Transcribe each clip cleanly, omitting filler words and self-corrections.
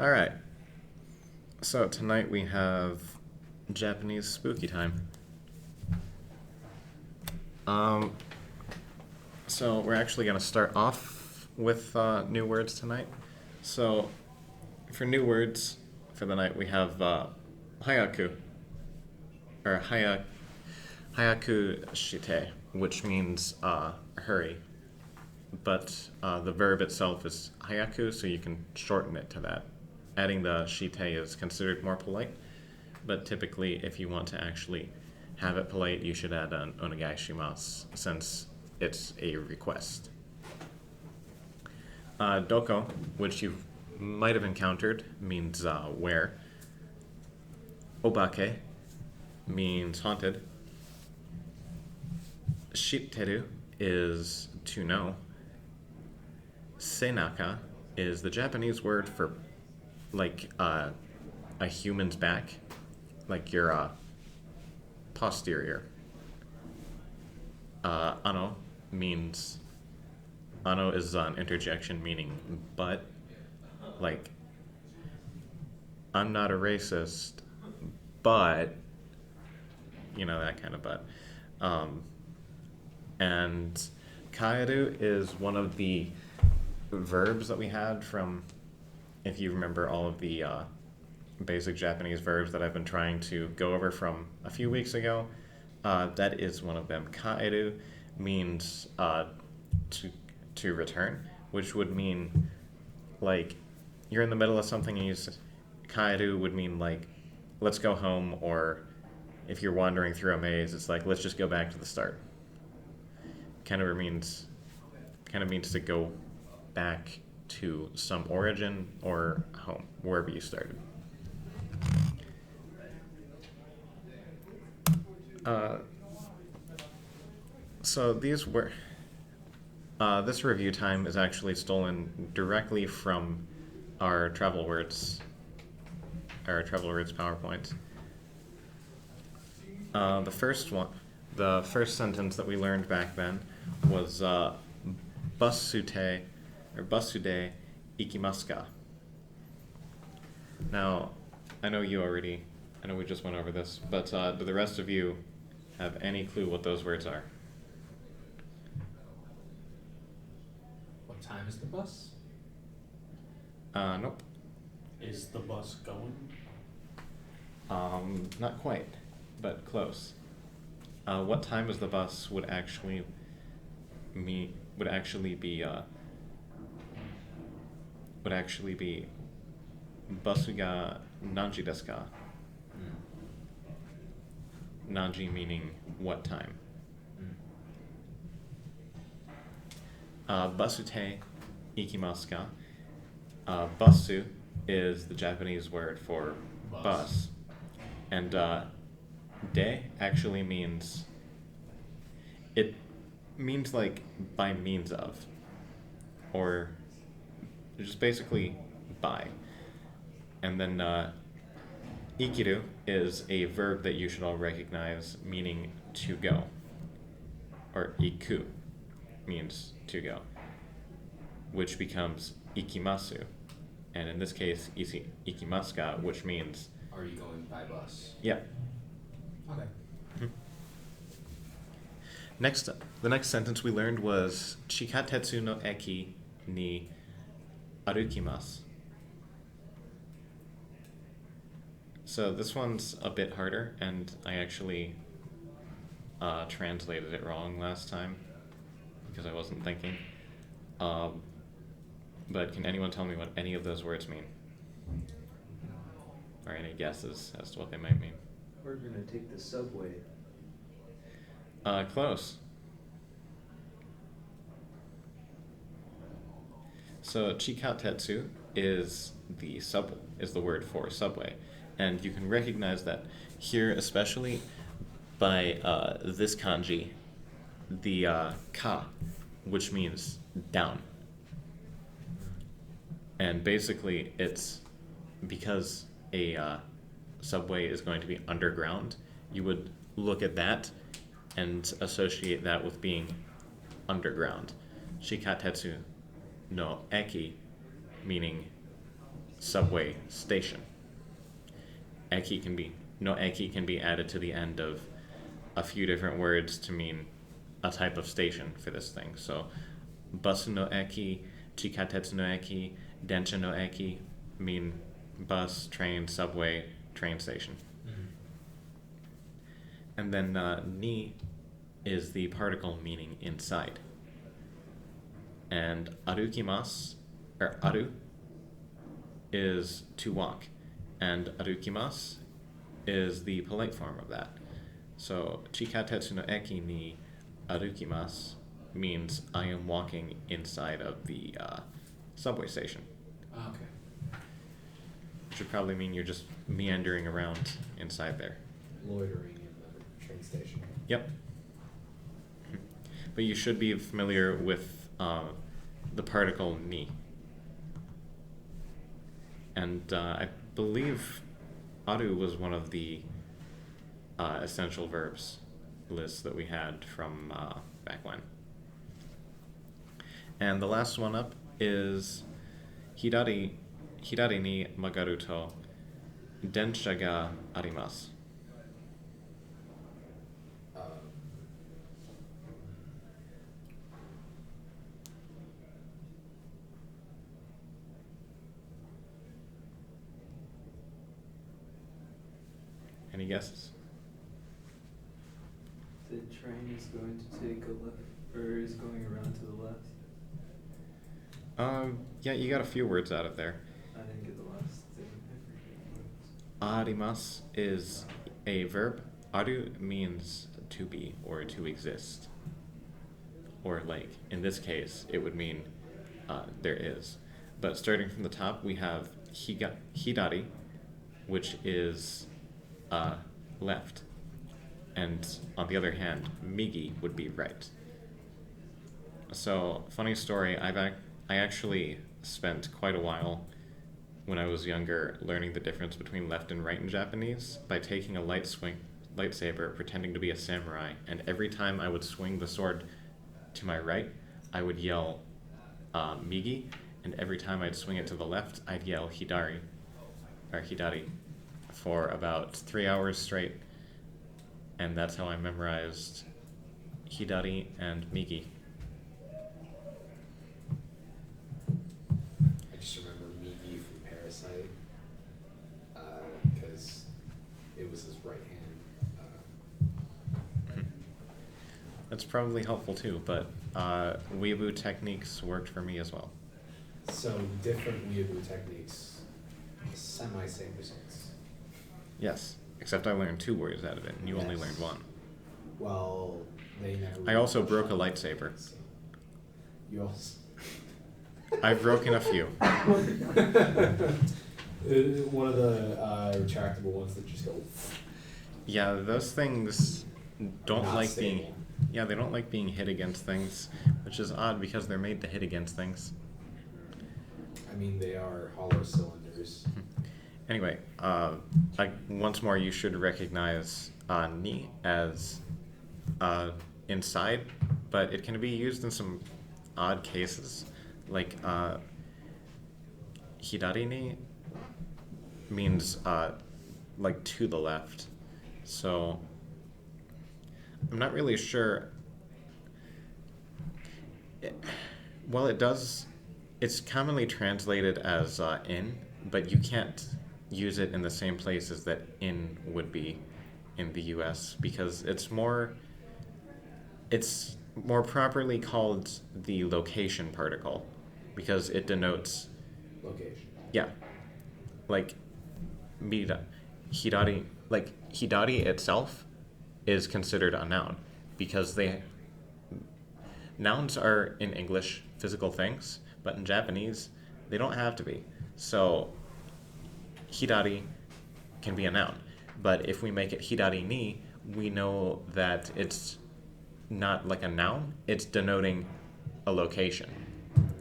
All right. So tonight we have Japanese spooky time. Um, so we're actually going to start off with new words tonight. So for new words for the night, we have hayaku or hayaku shite, which means hurry. But the verb itself is hayaku, so you can shorten it to that. Adding the shite is considered more polite, but typically, if you want to actually have it polite, you should add an onegai shimasu, since it's a request. Doko, which you might have encountered, means where. Obake means haunted. Shitteru is to know. Senaka is the Japanese word for like a human's back, like your posterior. Ano means ano is an interjection meaning but, like I'm not a racist, but that kind of but. And kaeru is one of the verbs that we had from, if you remember all of the basic Japanese verbs that I've been trying to go over from a few weeks ago. That is one of them. Kaeru means to return, which would mean like you're in the middle of something and you kaeru would mean like let's go home, or if you're wandering through a maze, it's like let's just go back to the start. Kind of means to go back to some origin or home, wherever you started. So these were. This review time is actually stolen directly from our travel words PowerPoint. The first sentence that we learned back then was basute or basude ikimasu ka. Now, I know we just went over this, but do the rest of you have any clue what those words are? What time is the bus? Nope. Is the bus going? Not quite, but close. What time is the bus would actually be basu ga nanji desu ka? Nanji meaning what time. Basute ikimasu ka. Basu is the Japanese word for bus. And de actually means, it means like by means of, or just basically by. And then ikiru is a verb that you should all recognize, meaning to go. Or iku means to go, which becomes ikimasu. And in this case, ikimasu ka, which means... Are you going by bus? Yeah. Okay. Mm-hmm. The next sentence we learned was Chikatetsu no eki ni arukimasu. So this one's a bit harder, and I actually translated it wrong last time because I wasn't thinking. But can anyone tell me what any of those words mean? Or any guesses as to what they might mean? We're gonna take the subway. Close. So chikatetsu is the word for subway, and you can recognize that here, especially by this kanji, the ka, which means down. And basically, it's because a subway is going to be underground, you would look at that and associate that with being underground. Shikatetsu no eki, meaning subway station. Eki can be no eki can be added to the end of a few different words to mean a type of station for this thing. So bus no eki, chikatetsu no eki, densha no eki mean bus, train, subway, train station. And then ni is the particle meaning inside. And arukimasu, or aru, is to walk. And arukimasu is the polite form of that. So, chikatetsu no eki ni arukimasu means I am walking inside of the subway station. Okay. Which would probably mean you're just meandering around inside there. Loitering in the train station. Yep. But you should be familiar with the particle ni. And I believe aru was one of the essential verbs lists that we had from back when. And the last one up is hidari ni magaru to densha ga arimasu. Any guesses? The train is going to take a left, or is going around to the left. Yeah, you got a few words out of there. I didn't get the last thing. I forget what it was. Arimasu is a verb. Aru means to be or to exist. Or like, in this case, it would mean there is. But starting from the top, we have hidari, which is left. And on the other hand, migi would be right. So, funny story, I actually spent quite a while when I was younger learning the difference between left and right in Japanese by taking a lightsaber, pretending to be a samurai, and every time I would swing the sword to my right, I would yell migi, and every time I'd swing it to the left, I'd yell hidari, or hidari, for about 3 hours straight, and that's how I memorized hidari and migi. I just remember Migi from Parasite, because it was his right hand. That's probably helpful too, but weeaboo techniques worked for me as well. So different weeaboo techniques, semi-same results. Yes, except I learned 2 words out of it, and you only Yes. learned 1. Well, they never. I also really broke a touched on lightsaber. it. You also. I've broken a few. One of the retractable ones that just go. Yeah, those things don't Not like stable. being. Yeah, they don't like being hit against things, which is odd because they're made to hit against things. I mean, they are hollow cylinders. Anyway, like once more, you should recognize ni as inside, but it can be used in some odd cases. Like hidari ni means like to the left. So I'm not really sure. Well, it does. It's commonly translated as in, but you can't use it in the same places that in would be in the U.S. because it's more properly called the location particle because it denotes Location. yeah, like hidari, like hidari itself is considered a noun because nouns are in English physical things, but in Japanese they don't have to be. So hidari can be a noun, but if we make it hidari ni, we know that it's not like a noun, it's denoting a location.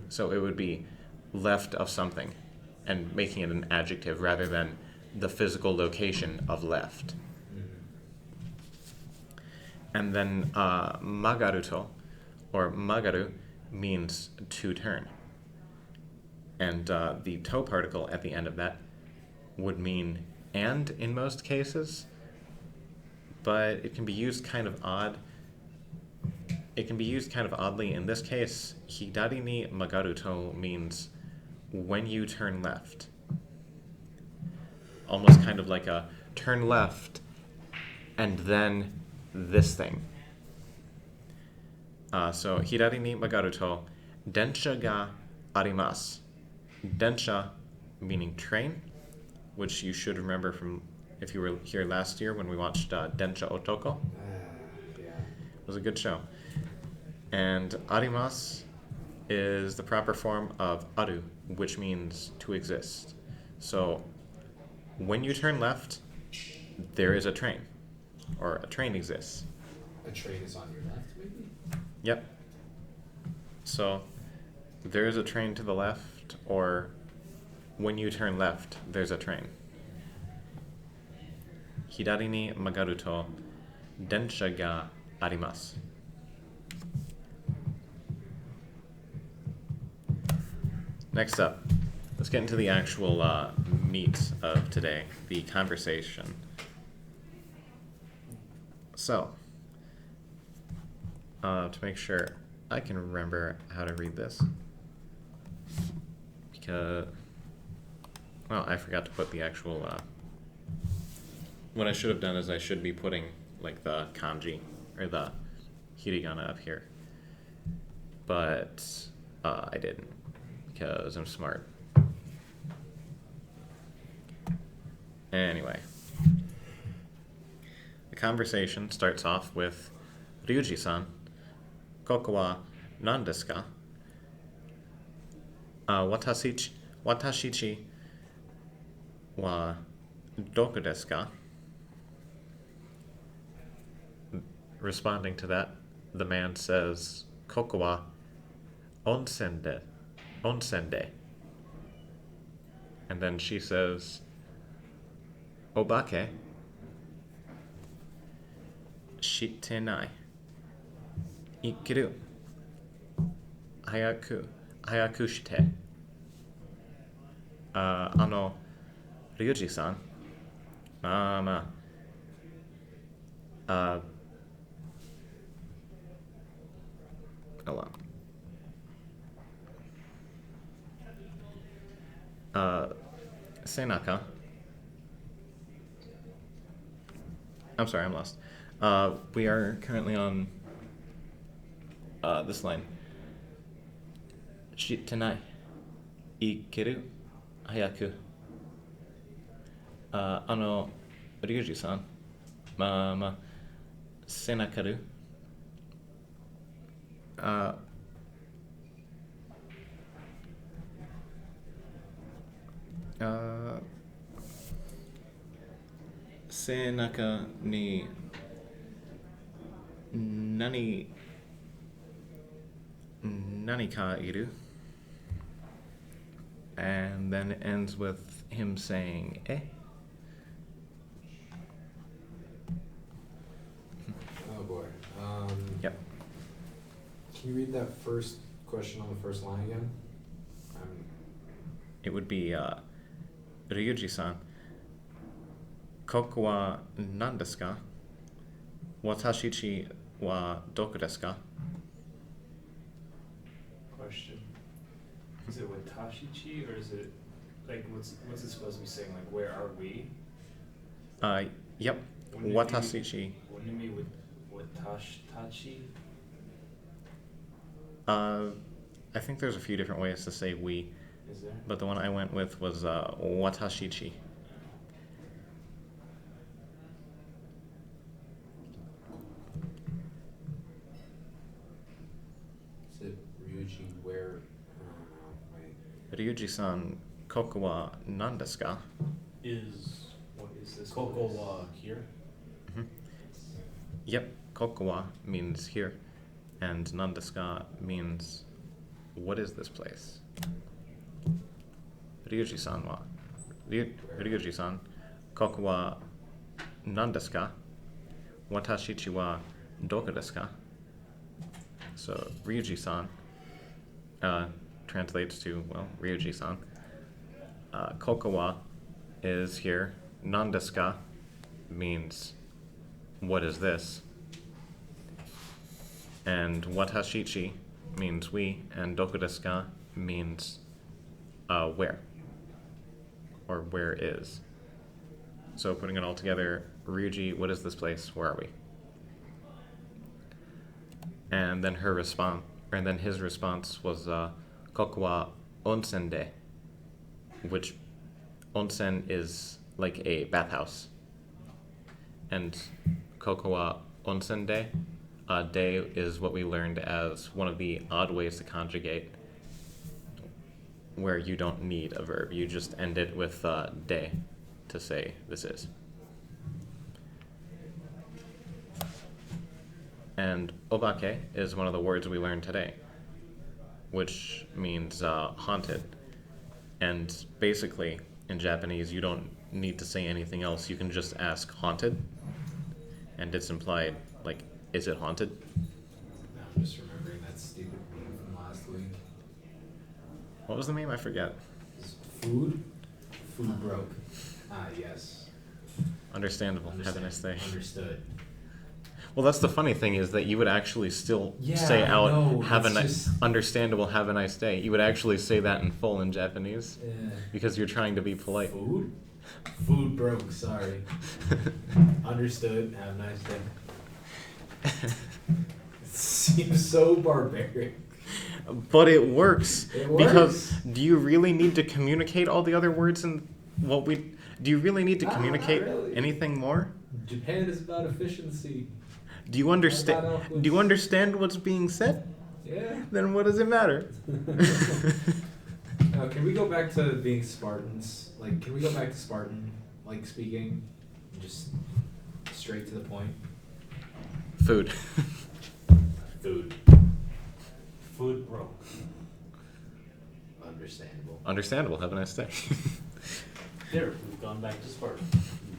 So it would be left of something and making it an adjective rather than the physical location of left. And then magaruto, or magaru, means to turn. And the to particle at the end of that would mean and in most cases, but it can be used kind of odd. It can be used kind of oddly. In this case, hidari ni magaru to means when you turn left. Almost kind of like a turn left and then this thing. So, hidari ni magaru to, densha ga arimasu. Densha meaning train, which you should remember from if you were here last year when we watched Densha Otoko. Yeah. It was a good show. And arimasu is the proper form of aru, which means to exist. So when you turn left, there is a train, or a train exists. A train is on your left, maybe? Yep. So there is a train to the left, or when you turn left, there's a train. Hidari ni magaru to, densha ga arimasu. Next up, let's get into the actual meat of today, the conversation. So, to make sure I can remember how to read this, because, well, I forgot to put the actual, what I should have done is I should be putting, like, the kanji, or the hiragana up here, but I didn't, because I'm smart. Anyway, the conversation starts off with Ryuji-san, koko wa nan desu ka? Watashi wa doku desu ka? Responding to that, the man says, koko wa onsen de. And then she says, obake shitenai. Ikiru. Hayaku shite. Ryuji-san. Hold on. Senaka. I'm sorry, I'm lost. We are currently on this line. Shitenai. Ikeru. Hayaku. Ryuji-san. Senakaru. Senaka ni nani ka iru? And then it ends with him saying, eh? Oh boy. Yep. Can you read that first question on the first line again? It would be Ryuji-san, koko wa nan desu ka? Watashi wa doku desu ka? Question. Is it with Tashichi or is it like what's it supposed to be saying? Like where are we? Yep. Wouldn't it be- Watashi. Wouldn't it be with Tachi? I think there's a few different ways to say we, Is there? but the one I went with was watashichi. Is it Ryuji where? Wait. Ryuji-san, koko wa nan desu ka? What is this? Koko place? wa here? Mhm. Yep, koko wa means here, and nan desu ka means what is this place? Ryuji-san wa Ryuji-san, koko wa nan desu ka? Watashichi wa doku desu ka? So Ryuji-san, translates to, well, Ryuji-san. Kokawa is here. Nandeska means, what is this? And watashichi means we, and dokudeska means where, or where is. So putting it all together, Ryuji, what is this place? Where are we? And then his response was koku wa onsen de, which onsen is like a bathhouse. And koku wa onsen de, de is what we learned as one of the odd ways to conjugate where you don't need a verb. You just end it with de to say this is. And obake is one of the words we learned today, which means haunted. And basically, in Japanese, you don't need to say anything else. You can just ask haunted, and it's implied, like, is it haunted? Now I'm just remembering that stupid meme from last week. What was the meme? I forget. Food? Food broke. Ah, yes. Understandable. Have a nice day. Understood. Well, that's the funny thing is that you would actually still Yeah, say I out, know, have a it's nice, just- understandable, have a nice day. You would actually say that in full in Japanese Yeah. because you're trying to be polite. Food? Food broke, sorry. Understood. Have a nice day. It seems so barbaric. But it works. It Because works. do you really need to communicate all the other words and what we do you really need to Nah, not communicate really. anything more? Japan is about efficiency. Do you Not understand enough was- do you understand what's being said? Yeah. Then what does it matter? Now, can we go back to being Spartans? Like, can we go back to Spartan, like, speaking? Just straight to the point? Food. Food. Food broke. Understandable. Understandable. Have a nice day. There, we've gone back to Sparta.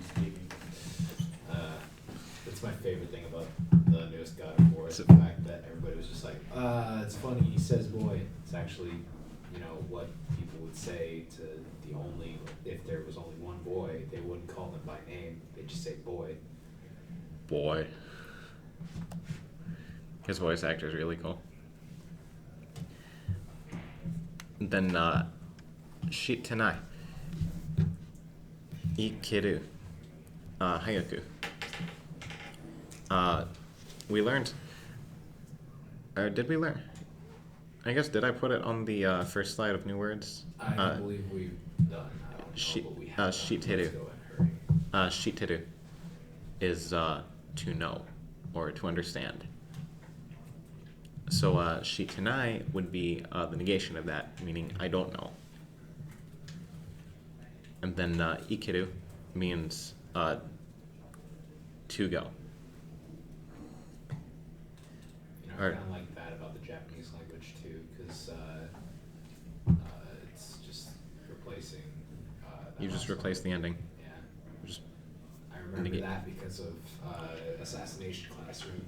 Speaking. That's my favorite thing about the newest God of War is the fact that everybody was just like, it's funny, he says boy. It's actually, you know, what people would say to the only, if there was only one boy, they wouldn't call him by name, they'd just say boy. Boy. His voice actor is really cool. Then, Shitenai. Ikeru. Hayaku. We learned. Or did we learn? I guess, did I put it on the first slide of new words? I don't believe we've done, I don't Shi- know, but we have. shiteru. Let's go and hurry. Shiteru is to know or to understand. So shitenai would be the negation of that, meaning I don't know. And then ikeru means to go. You know, I Or- kind of like that about the Japanese language too, because it's just replacing. That You just last replace one. the ending. Yeah, Just I remember negate. that because of Assassination Classroom.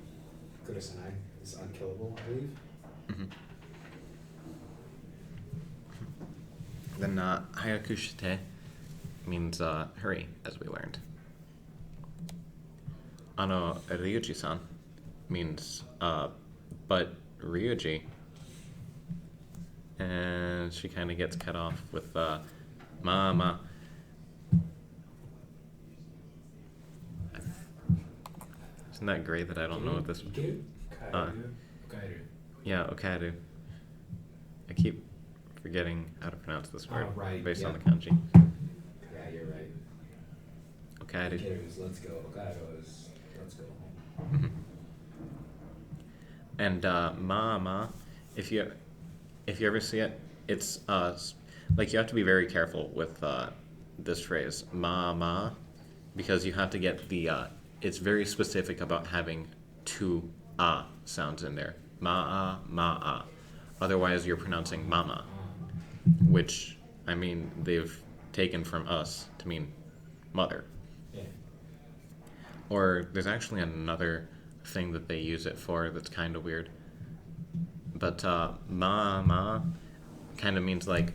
Kurosanai is unkillable, I believe. mhm. Then hayaku shite means hurry, as we learned. Ryuji-san means but Ryuji. And she kind of gets cut off with mama. Isn't that great that I don't know what this Ikeru? Kaiju. Okairu. Yeah, Okaru. I keep forgetting how to pronounce this word right, based on yeah. the kanji. Yeah, you're right. Okaru. Ikeru is let's go. Okairu is let's go home. Mhm. And mama, if you ever see it, it's like you have to be very careful with this phrase mama, because you have to get the it's very specific about having two sounds in there, ma. Otherwise, you're pronouncing mama, which I mean they've taken from us to mean mother. Yeah. Or there's actually another thing that they use it for that's kind of weird. But ma kind of means like,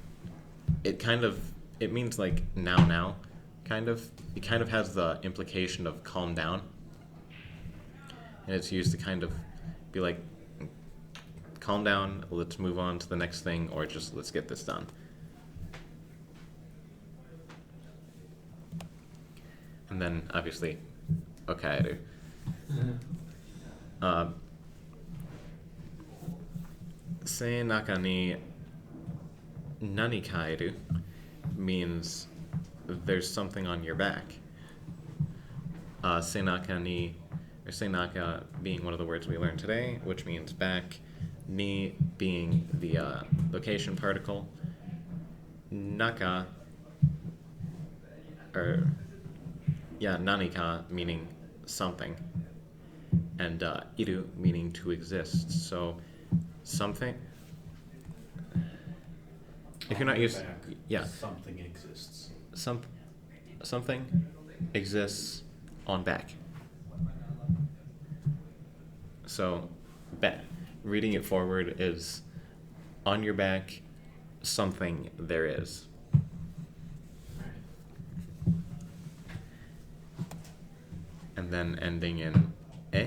it means like now, kind of. It kind of has the implication of calm down. And it's used to kind of be like, calm down, let's move on to the next thing, or just let's get this done. And then, obviously, okaeru. Se naka ni nani kaeru means there's something on your back. Senaka ni, or senaka being one of the words we learned today, which means back, ni being the location particle, naka, or yeah, nanika meaning something, and iru meaning to exist. So something. If you're not used, Back, yeah, something exists. something exists on back. So, reading it forward is on your back, something there is. And then ending in e,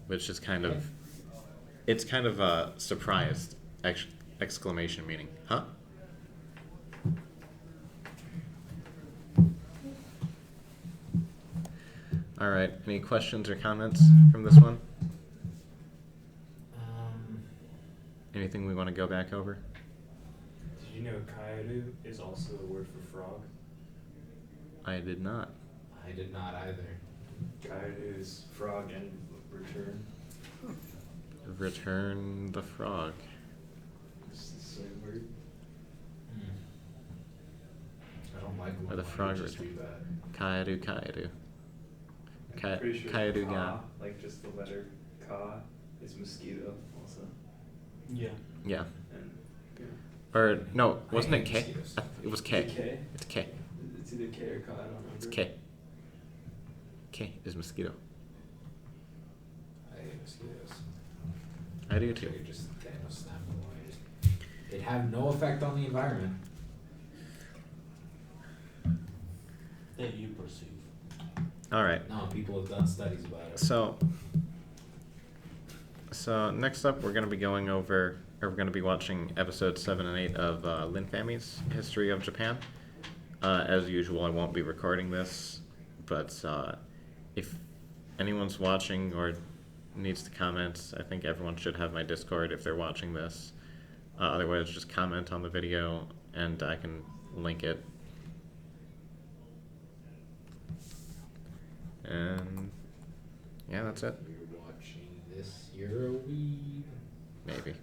which is kind of, it's kind of a surprised exclamation meaning. Huh? All right. Any questions or comments from this one? Anything we want to go back over? Did you know kaeru is also a word for frog? I did not. I did not either. Kaeru is frog and return. Return the frog. It's the same word. I don't like Or when the frog languages do return. that. Kaeru. I'm pretty sure Kaeru ka, ga. like just the letter ka, is mosquito also. Yeah. Yeah. And yeah. Or no, wasn't I it hate K? mosquitoes. It was Is K. it K? It's K. It's either K or ka, I don't remember. It's K. K is mosquito. I hate mosquitoes. I do too. You're just Thanos snapping away. It have no effect on the environment. That you perceive. All right. No, people have done studies about it. So next up, we're going to be going over, or we're going to be watching episodes 7 and 8 of Lin Fami's History of Japan. As usual, I won't be recording this, but if anyone's watching or needs to comment, I think everyone should have my Discord if they're watching this. Otherwise, just comment on the video, and I can link it. And yeah, that's it. You're watching this, you're a weeb. Maybe.